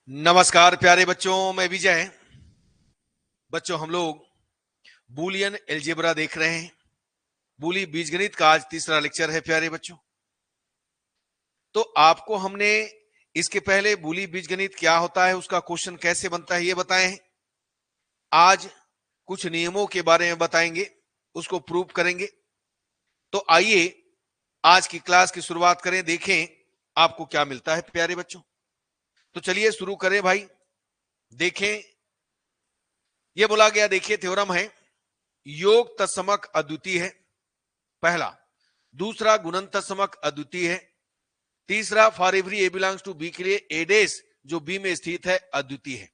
नमस्कार प्यारे बच्चों, मैं विजय। बच्चों, हम लोग बूलियन एल्जेब्रा देख रहे हैं। बूली बीजगणित का आज तीसरा लेक्चर है प्यारे बच्चों। तो आपको हमने इसके पहले बूली बीजगणित क्या होता है, उसका क्वेश्चन कैसे बनता है, ये बताए हैं। आज कुछ नियमों के बारे में बताएंगे, उसको प्रूव करेंगे। तो आइए आज की क्लास की शुरुआत करें, देखें आपको क्या मिलता है प्यारे बच्चों। तो चलिए शुरू करें भाई। देखें, ये बोला गया, देखिए थ्योरम है, योग तत्समक अद्वितीय है पहला। दूसरा, गुणन तत्समक अद्वितीय है। तीसरा, for every A belongs to B के लिए ए डेस जो बी में स्थित है अद्वितीय है।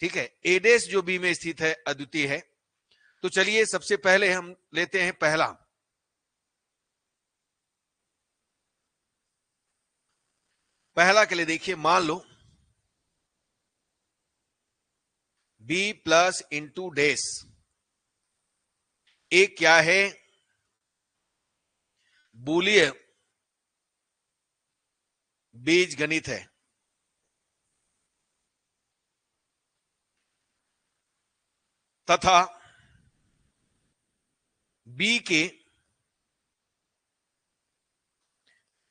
ठीक है, ए डेस जो बी में स्थित है अद्वितीय है। तो चलिए सबसे पहले हम लेते हैं पहला। पहला के लिए देखिए, मान लो बी प्लस इंटू डेस एक क्या है, बूलियन बीज गणित है। तथा बी के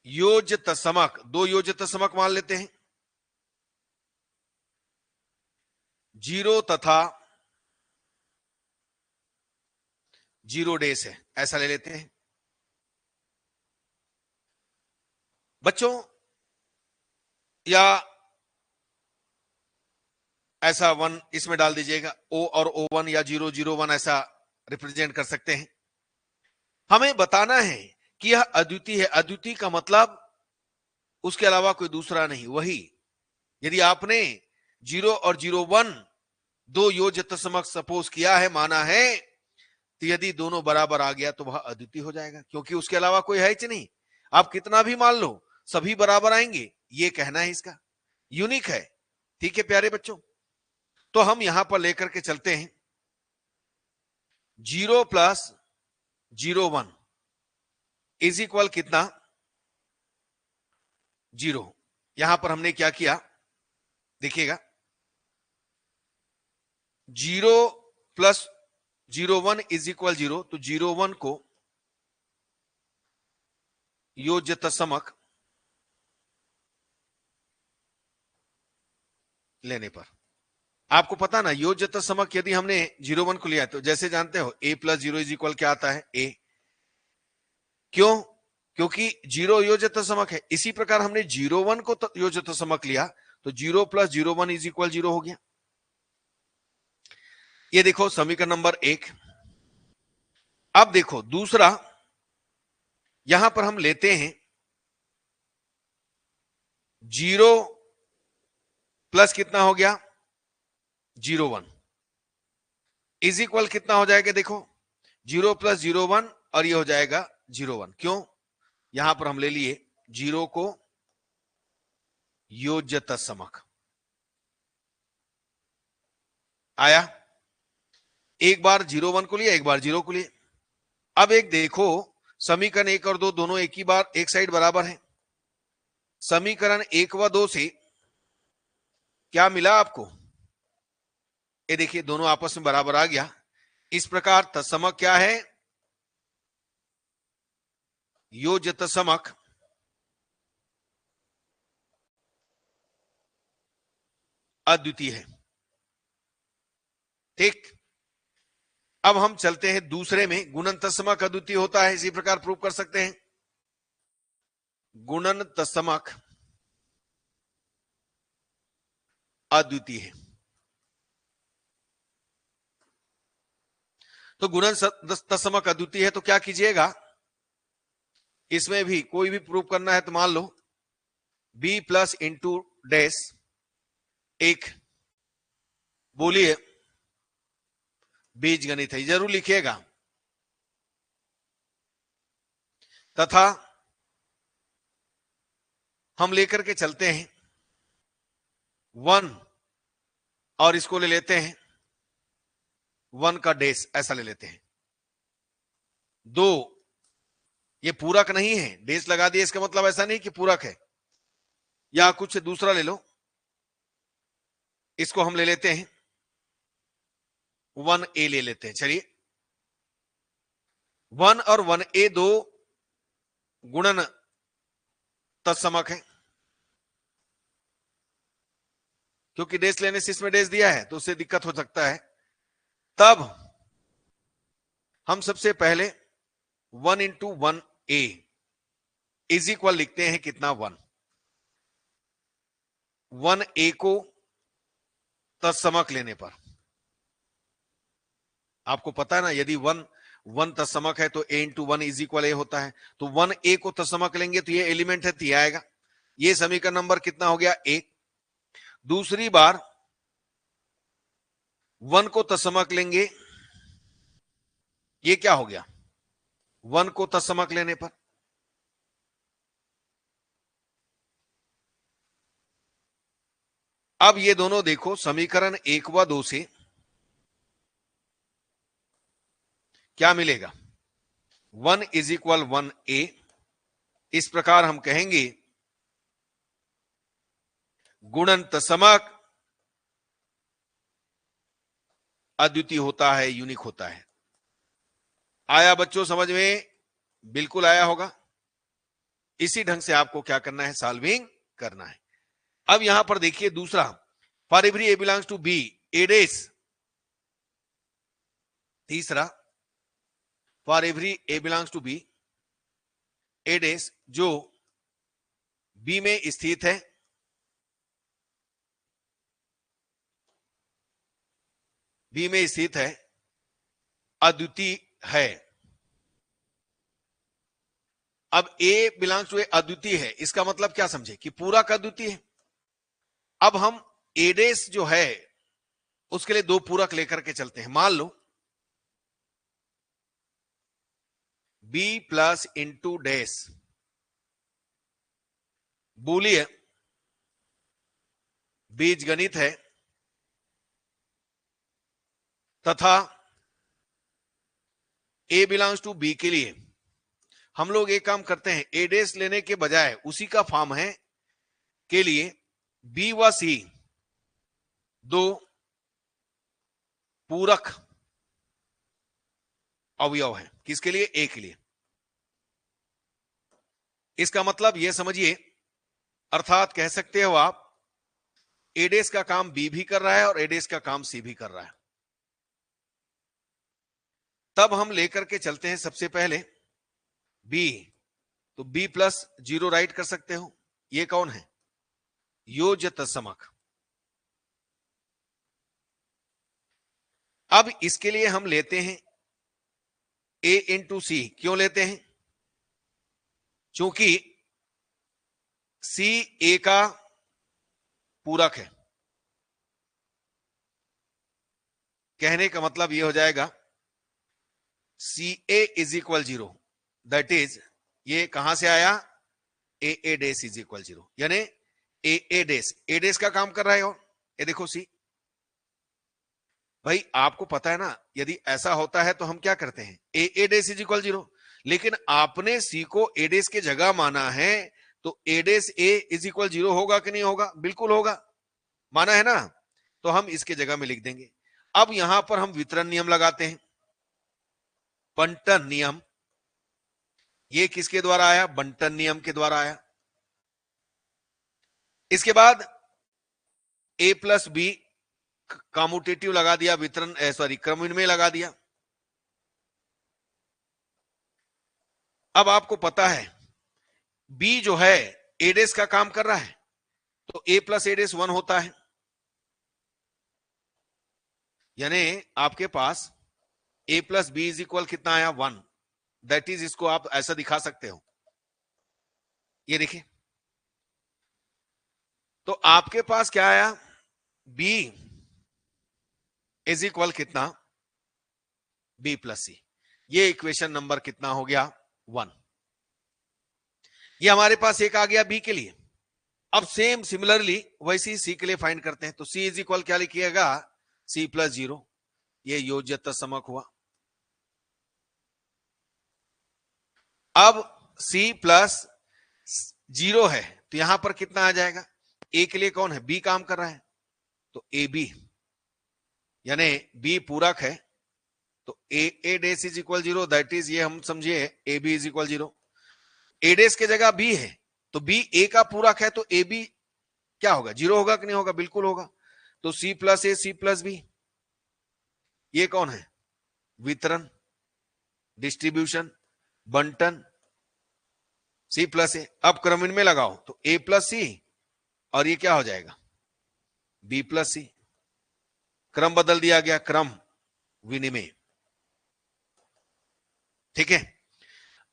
योज्य तत्समक, दो योज्य तत्समक मान लेते हैं, जीरो तथा जीरो डेस है, ऐसा ले लेते हैं। बच्चों, या ऐसा वन इसमें डाल दीजिएगा, ओ और ओ वन या 001 ऐसा रिप्रेजेंट कर सकते हैं। हमें बताना है कि यह अद्वितीय है। अद्वितीय का मतलब उसके अलावा कोई दूसरा नहीं, वही। यदि आपने 0 और 01 दो योज्य तत्समक सपोज किया है, माना है, तो यदि दोनों बराबर आ गया तो वह अद्वितीय हो जाएगा, क्योंकि उसके अलावा कोई है ही नहीं। आप कितना भी मान लो, सभी बराबर आएंगे, ये कहना है इसका, यूनिक है। ठीक है प्यारे बच्चों, तो हम यहां पर लेकर के चलते हैं 0 प्लस 01 इज इक्वल कितना, 0। यहां पर हमने क्या किया देखिएगा, 0 प्लस 01 इज इक्वल 0, तो 01 को योज्य तत्समक लेने पर, आपको पता ना, योज्य तत्समक यदि हमने 01 को लिया तो जैसे जानते हो a प्लस 0 इज इक्वल क्या आता है, a। क्यों? क्योंकि 0 योज्य तत्समक है। इसी प्रकार हमने 01 को योज्य तत्समक लिया तो 0 प्लस 01 इज इक्वल 0 हो गया। ये देखो समीकरण नंबर 1। अब देखो दूसरा, यहां पर हम लेते हैं 0 प्लस कितना हो गया, 01 इज इक्वल कितना हो जाएगा, देखो 0 प्लस 01 और ये हो जाएगा 01। क्यों? यहां पर हम ले लिए 0 को योज्य तत्समक, आया। एक बार 01 को लिया, एक बार 0 को लिया। अब एक देखो, समीकरण 1 और 2 दोनों एक ही बार एक साइड बराबर है। समीकरण 1 व 2 से क्या मिला आपको, ये देखिए दोनों आपस में बराबर आ गया। इस प्रकार तत्समक क्या है, योज्य तत्समक अद्वितीय है। ठीक, अब हम चलते हैं दूसरे में, गुणन तत्समक अद्वितीय होता है, इसी प्रकार प्रूव कर सकते हैं। गुणन तत्समक अद्वितीय है। तो गुणन तत्समक अद्वितीय है तो क्या कीजिएगा, इसमें भी कोई भी प्रूव करना है तो मान लो b प्लस इंटू डैश एक, बोलिए बीज गणित है, जरूर लिखिएगा। तथा हम लेकर के चलते हैं 1 और इसको ले लेते हैं 1 का डैश, ऐसा ले लेते हैं। 2, ये पूरक नहीं है, डैश लगा दिए, इसका मतलब ऐसा नहीं कि पूरक है, या कुछ दूसरा ले लो। इसको हम ले लेते हैं 1a ले लेते हैं। चलिए 1 और 1a दो गुणन तत्समक है, क्योंकि डेस लेने से इसमें डेस दिया है तो उससे दिक्कत हो सकता है। तब हम सबसे पहले 1 इंटू 1a इज इक्वल लिखते हैं कितना 1a को तत्समक लेने पर, आपको पता है ना, यदि 1 तत्समक है तो a इंटू 1 इज इक्वल ए होता है, तो 1a को तत्समक लेंगे तो ये एलिमेंट है तो ये आएगा। ये समीकरण नंबर कितना हो गया 1। दूसरी बार 1 को तत्समक लेंगे, ये क्या हो गया 1 को तत्समक लेने पर अब ये दोनों देखो समीकरण 1 व 2 से क्या मिलेगा 1 इज इक्वल 1a। इस प्रकार हम कहेंगे गुणन तत्समक अद्वितीय होता है, यूनिक होता है। आया बच्चों समझ में? बिल्कुल आया होगा। इसी ढंग से आपको क्या करना है, सॉल्विंग करना है। अब यहां पर देखिए दूसरा, for every A belongs to B A dash. तीसरा, for every A belongs to B A dash जो बी में स्थित है, बी में स्थित है, अद्वितीय है। अब ए बिलोंग्स टू ए अद्वितीय है, इसका मतलब क्या समझे कि पूरा का अद्वितीय है। अब हम ए डेस जो है उसके लिए दो पूरक लेकर के चलते हैं। मान लो बी प्लस इंटू डेस बूलियन बीजगणित है तथा ए बिलोंग्स टू बी के लिए हम लोग एक काम करते हैं, ए डेस लेने के बजाय उसी का फॉर्म है के लिए बी व सी दो पूरक अवयव है। किसके लिए? ए के लिए। इसका मतलब यह समझिए, अर्थात कह सकते हो आप ए डेस का काम बी भी कर रहा है और ए डेस का काम सी भी कर रहा है। तब हम लेकर के चलते हैं सबसे पहले बी, तो बी प्लस 0 राइट कर सकते हो। ये कौन है? योज्य तत्समक। अब इसके लिए हम लेते हैं ए इंटू सी। क्यों लेते हैं? चूंकि सी ए का पूरक है। कहने का मतलब यह हो जाएगा सी ए इज इक्वल 0, दैट इज ये कहां से आया, ए डेस इज इक्वल 0, यानी ए डेस का काम कर रहा है। और ये देखो सी, भाई आपको पता है ना, यदि ऐसा होता है तो हम क्या करते हैं, ए डेस इज इक्वल 0, लेकिन आपने सी को ए डेस के जगह माना है तो ए डेस ए इज इक्वल 0 होगा कि नहीं होगा? बिल्कुल होगा, माना है ना, तो हम इसके जगह में लिख देंगे। अब यहां पर हम वितरण नियम लगाते हैं, बंटन नियम। ये किसके द्वारा आया? बंटन नियम के द्वारा आया। इसके बाद ए प्लस बी कम्यूटेटिव लगा दिया, वितरण सॉरी क्रमविनिमय लगा दिया। अब आपको पता है बी जो है ए डेस का काम कर रहा है तो ए प्लस ए डेस 1 होता है, यानी आपके पास ए प्लस बी इज इक्वल कितना आया 1। दैट इज, इसको आप ऐसा दिखा सकते हो, ये देखिए। तो आपके पास क्या आया, बी इज इक्वल कितना, बी प्लस सी। ये इक्वेशन नंबर कितना हो गया 1। ये हमारे पास एक आ गया बी के लिए। अब सेम सिमिलरली वैसे ही सी के लिए फाइंड करते हैं, तो सी इज इक्वल क्या लिखिएगा, सी प्लस 0। ये योज्य तत्समक हुआ। अब सी प्लस 0 है तो यहां पर कितना आ जाएगा, ए के लिए कौन है, बी काम कर रहा है तो ए बी, यानी बी पूरक है तो ए डेस इज इक्वल 0, दैट इज ये हम समझिए ए बी इज इक्वल 0। ए डेस के जगह बी है तो बी ए का पूरक है तो ए बी क्या होगा, 0 होगा कि नहीं होगा, बिल्कुल होगा। तो सी प्लस ए सी प्लस बी, ये कौन है, वितरण, डिस्ट्रीब्यूशन, बंटन, सी प्लस ए। अब क्रम इनमें लगाओ तो ए प्लस सी और ये क्या हो जाएगा, बी प्लस सी। क्रम बदल दिया गया, क्रम विनिमय, ठीक है।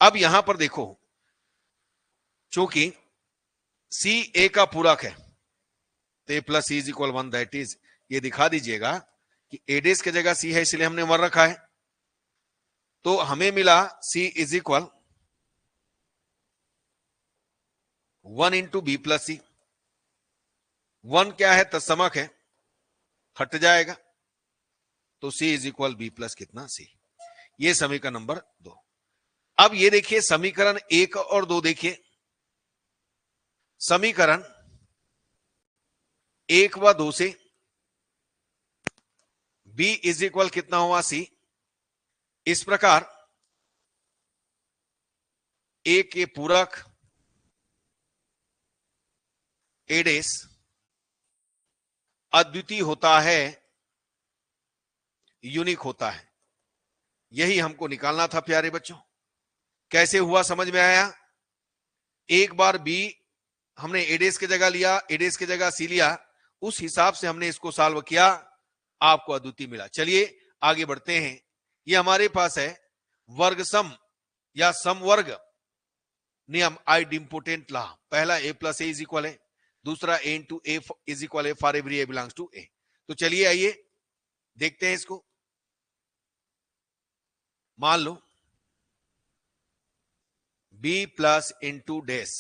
अब यहां पर देखो, चूंकि सी ए का पूरक है तो A plus C is equal 1, that is ये दिखा दीजिएगा कि एडेस के जगह सी है इसलिए हमने 1 रखा है। तो हमें मिला C is equal 1 into B plus C. 1 क्या है, तत्समक है, हट जाएगा तो C is equal B plus कितना सी। ये समीकरण नंबर 2। अब ये देखिए समीकरण 1 और 2 देखिए। समीकरण 1 व 2 से b इज इक्वल कितना हुआ सी। इस प्रकार ए के पूरक एडेस अद्वितीय होता है, यूनिक होता है। यही हमको निकालना था प्यारे बच्चों। कैसे हुआ समझ में आया। एक बार बी हमने एडेस की जगह लिया, एडेस की जगह सी लिया, उस हिसाब से हमने इसको सॉल्व किया, आपको अद्वितीय मिला। चलिए आगे बढ़ते हैं। ये हमारे पास है वर्ग सम या सम वर्ग नियम, आइडेम्पोटेंट लॉ। पहला A plus A is equal है, दूसरा A into A is equal है for every A belongs to A. तो चलिए आइए देखते हैं इसको। मान लो b प्लस इंटू डैश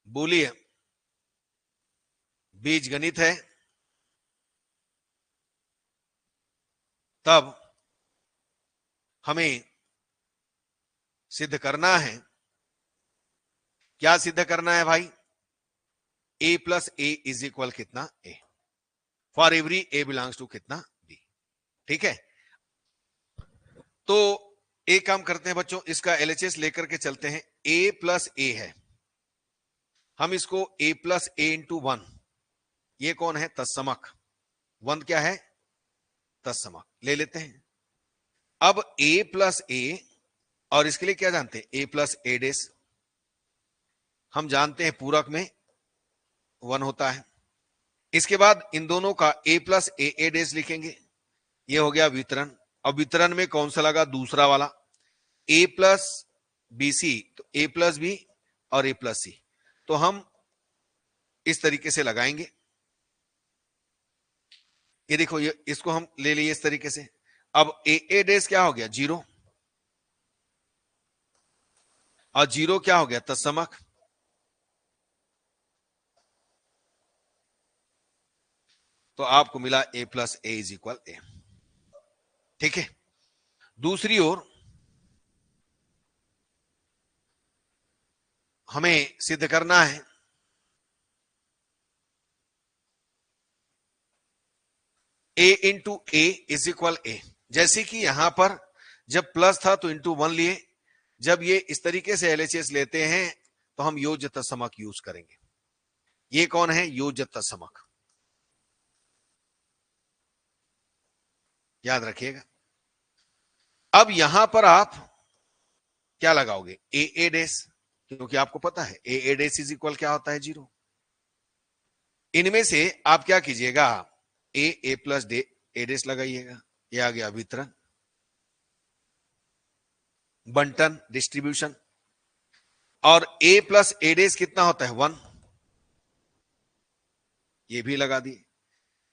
बोलिए बीज गणित है, तब हमें सिद्ध करना है। क्या सिद्ध करना है भाई, a plus A is equal कितना a for every a belongs to कितना b। ठीक है, तो एक काम करते हैं बच्चों, इसका LHS लेकर के चलते हैं। a प्लस ए है, हम इसको a प्लस ए इंटू 1, ये कौन है, तत्समक। 1 क्या है, तत्समक, ले लेते हैं। अब a प्लस ए और इसके लिए क्या जानते हैं, a प्लस ए डेस, हम जानते हैं पूरक में 1 होता है। इसके बाद इन दोनों का a प्लस ए डेस लिखेंगे, ये हो गया वितरण। अब वितरण में कौन सा लगा, दूसरा वाला, a प्लस बी सी, तो a प्लस बी और a प्लस सी, तो हम इस तरीके से लगाएंगे। ये देखो, ये इसको हम ले लिए इस तरीके से। अब ए डेस क्या हो गया, 0, और 0 क्या हो गया, तत्समक। तो आपको मिला a plus A is equal A. ठीक है, दूसरी ओर हमें सिद्ध करना है a into A is equal A. जैसे कि यहां पर जब प्लस था तो इंटू 1 लिए, जब ये इस तरीके से LHS लेते हैं तो हम योज्य तत्समक यूज करेंगे। ये कौन है, योज्य तत्समक, याद रखिएगा। अब यहां पर आप क्या लगाओगे, ए डेस, क्योंकि आपको पता है ए डेस इज इक्वल क्या होता है, 0। इनमें से आप क्या कीजिएगा, ए प्लस ए डेस लगाइएगा, ये आ गया वितरण, बंटन, डिस्ट्रीब्यूशन। और a प्लस ए डेस कितना होता है, 1, ये भी लगा दिए।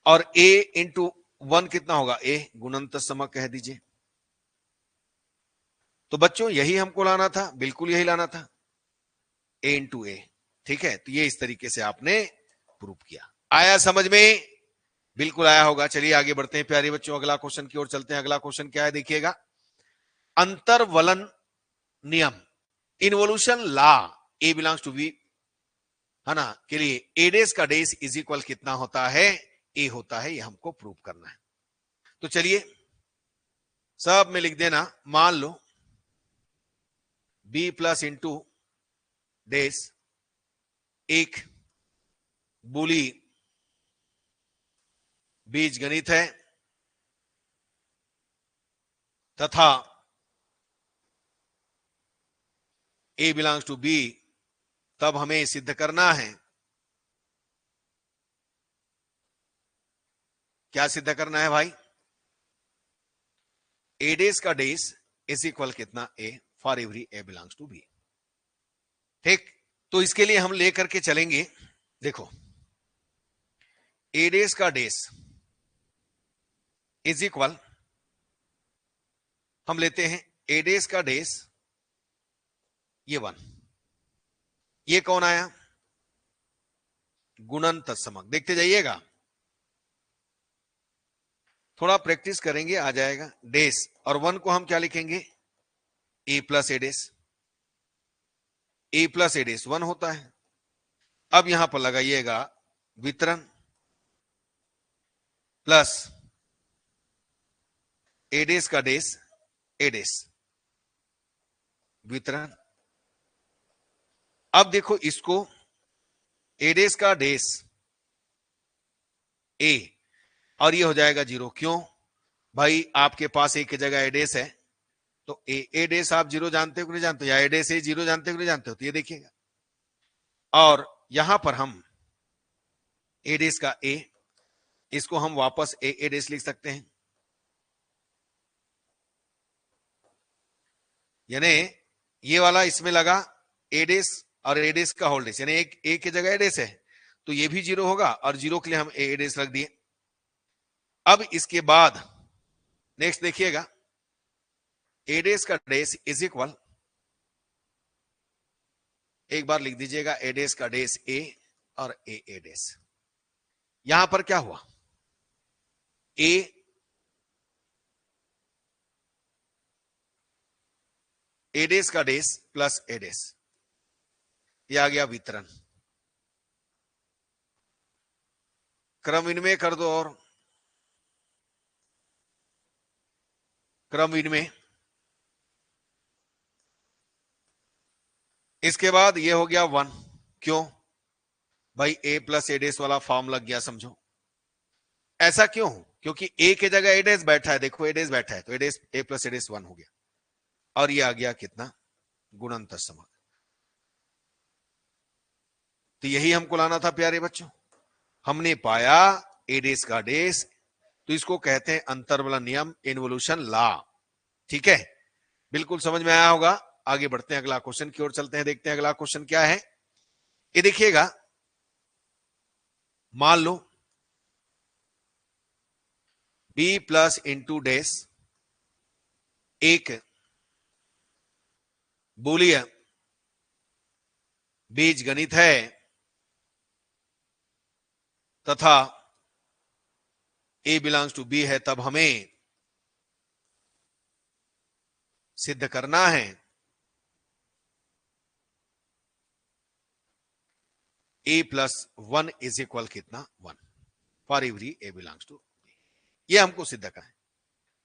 और a इंटू 1 कितना होगा, a, गुणन तत्समक कह दीजिए। तो बच्चों यही हमको लाना था, बिल्कुल यही लाना था, a इंटू ए। ठीक है, तो ये इस तरीके से आपने प्रूव किया। आया समझ में, बिल्कुल आया होगा। चलिए आगे बढ़ते हैं प्यारे बच्चों, अगला क्वेश्चन की ओर चलते हैं। अगला क्वेश्चन क्या है देखिएगा, अंतर्वलन नियम, involution law, A belongs to B है ना, के लिए ए डेस का डेस इज इक्वल कितना होता है, ए होता है, ये हमको प्रूव करना है। तो चलिए सब में लिख देना, मान लो बी प्लस इंटू डेस एक बूली बीज गणित है तथा ए बिलोंग्स टू बी, तब हमें सिद्ध करना है, क्या सिद्ध करना है भाई, ए डेस का डेस इज इक्वल कितना, A, for every A belongs to B. ठीक, तो इसके लिए हम लेकर के चलेंगे, देखो ए डेस का डेस इज इक्वल, हम लेते हैं ए डेस का डेस, ये 1, ये कौन आया, गुणन तत्समक, देखते जाइएगा, थोड़ा प्रैक्टिस करेंगे आ जाएगा, डेस और 1 को हम क्या लिखेंगे, ए प्लस ए डेस, ए प्लस ए डेस 1 होता है। अब यहां पर लगाइएगा वितरण प्लस ए डेस का डेस, ए डेस वितरण। अब देखो इसको ए डेस का डेस ए और ये हो जाएगा 0, क्यों भाई, आपके पास ए की जगह ए डेस है, तो ए डेस आप 0 जानते हो कि नहीं जानते हो, या ए डेस ए 0 जानते हो कि नहीं जानते हो, तो ये देखिएगा, और यहां पर हम ए डेस का ए, इसको हम वापस ए डेस लिख सकते हैं, यानी ये वाला इसमें लगा ए डेस और ए डेस का होल डेस, यानी एक ए की जगह ए डेस है तो ये भी 0 होगा, और 0 के लिए हम ए डेस रख दिए। अब इसके बाद नेक्स्ट देखिएगा, ए डेस का डेस इज इक्वल, एक बार लिख दीजिएगा ए डेस का डेस ए और ए डेस, यहां पर क्या हुआ, ए डेस का डेस प्लस ए डेस, ये आ गया वितरण, क्रम विनिमय कर दो, और क्रम विनिमय, इसके बाद ये हो गया 1, क्यों भाई, ए प्लस ए डेस वाला फॉर्म लग गया, समझो ऐसा क्यों, क्योंकि ए की जगह ए डेस बैठा है, देखो ए डेस बैठा है, तो ए डेस ए प्लस ए डेस 1 हो गया, और ये आ गया कितना, गुणन तत्समक। तो यही हमको लाना था प्यारे बच्चों, हमने पाया ए डेस का डेस, तो इसको कहते हैं अंतर्वलन नियम, इन्वोल्यूशन लॉ, ठीक है, बिल्कुल समझ में आया होगा। आगे बढ़ते हैं, अगला क्वेश्चन की ओर चलते हैं, देखते हैं अगला क्वेश्चन क्या है। ये देखिएगा, मान लो बी प्लस इंटू डेस एक बूलियन बीज गणित है तथा ए बिलोंग्स टू बी है, तब हमें सिद्ध करना है ए प्लस 1 इज इक्वल कितना, 1, for every A belongs to B, ये हमको सिद्ध करना है।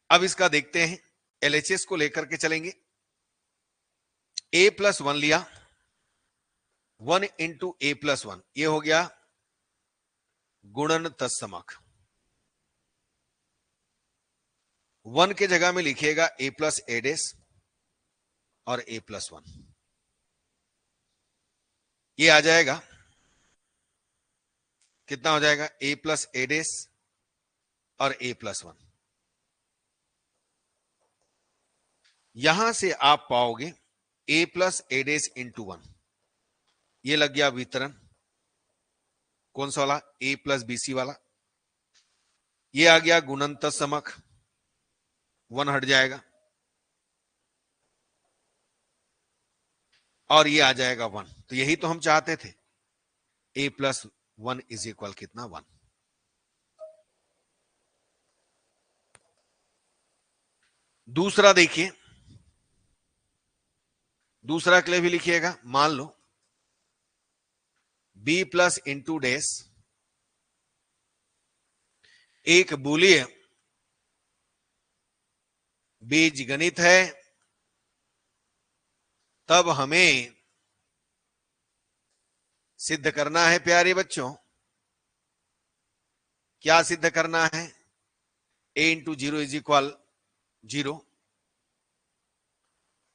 अब इसका देखते हैं, एलएचएस को लेकर के चलेंगे, ए प्लस 1 लिया, 1 इंटू ए प्लस 1, ये हो गया गुणन तत्समक, 1 के जगह में लिखिएगा ए प्लस ए डेस और ए प्लस 1, ये आ जाएगा कितना हो जाएगा, ए प्लस ए डेस और ए प्लस 1, यहां से आप पाओगे ए प्लस ए डेस इंटू 1, ये लग गया वितरण, कौन सा वाला, ए प्लस बीसी वाला, ये आ गया गुणन तत्समक, 1 हट जाएगा और ये आ जाएगा 1, तो यही तो हम चाहते थे, ए प्लस 1 इज इक्वल कितना, 1। दूसरा देखिए, दूसरा के लिए भी लिखिएगा, मान लो बी प्लस इंटू डैश एक बूलियन बीजगणित है, तब हमें सिद्ध करना है प्यारे बच्चों। क्या सिद्ध करना है? a into 0 is equal 0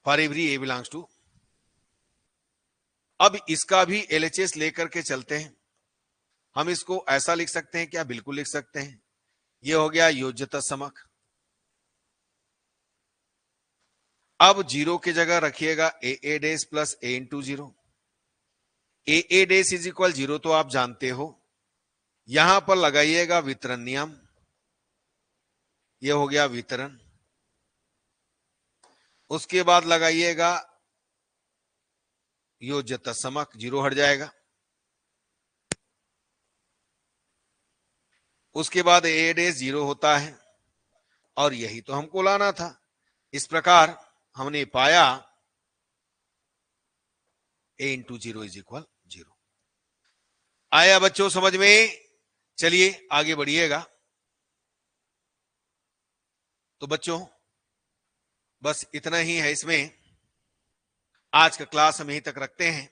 for every a belongs to. अब इसका भी LHS लेकर के चलते हैं। हम इसको ऐसा लिख सकते हैं क्या? बिल्कुल लिख सकते हैं। ये हो गया योज्यता समक। अब 0 की जगह रखिएगा a dash plus a into 0। a dash is equal 0 तो आप जानते हो। यहां पर लगाइएगा वितरण नियम, ये हो गया वितरण। उसके बाद लगाइएगा योज्यता समक, 0 हट जाएगा। उसके बाद a डैश 0 होता है और यही तो हमको लाना था। इस प्रकार हमने पाया a इंटू 0 इज इक्वल 0। आया बच्चों समझ में? चलिए आगे बढ़िएगा। तो बच्चों बस इतना ही है इसमें। आज का क्लास हम यहीं तक रखते हैं।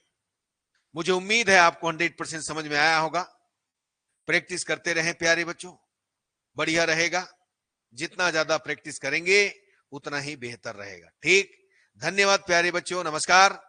मुझे उम्मीद है आपको 100% समझ में आया होगा। प्रैक्टिस करते रहें प्यारे बच्चों, बढ़िया रहेगा। जितना ज्यादा प्रैक्टिस करेंगे उतना ही बेहतर रहेगा। ठीक, धन्यवाद प्यारे बच्चों, नमस्कार।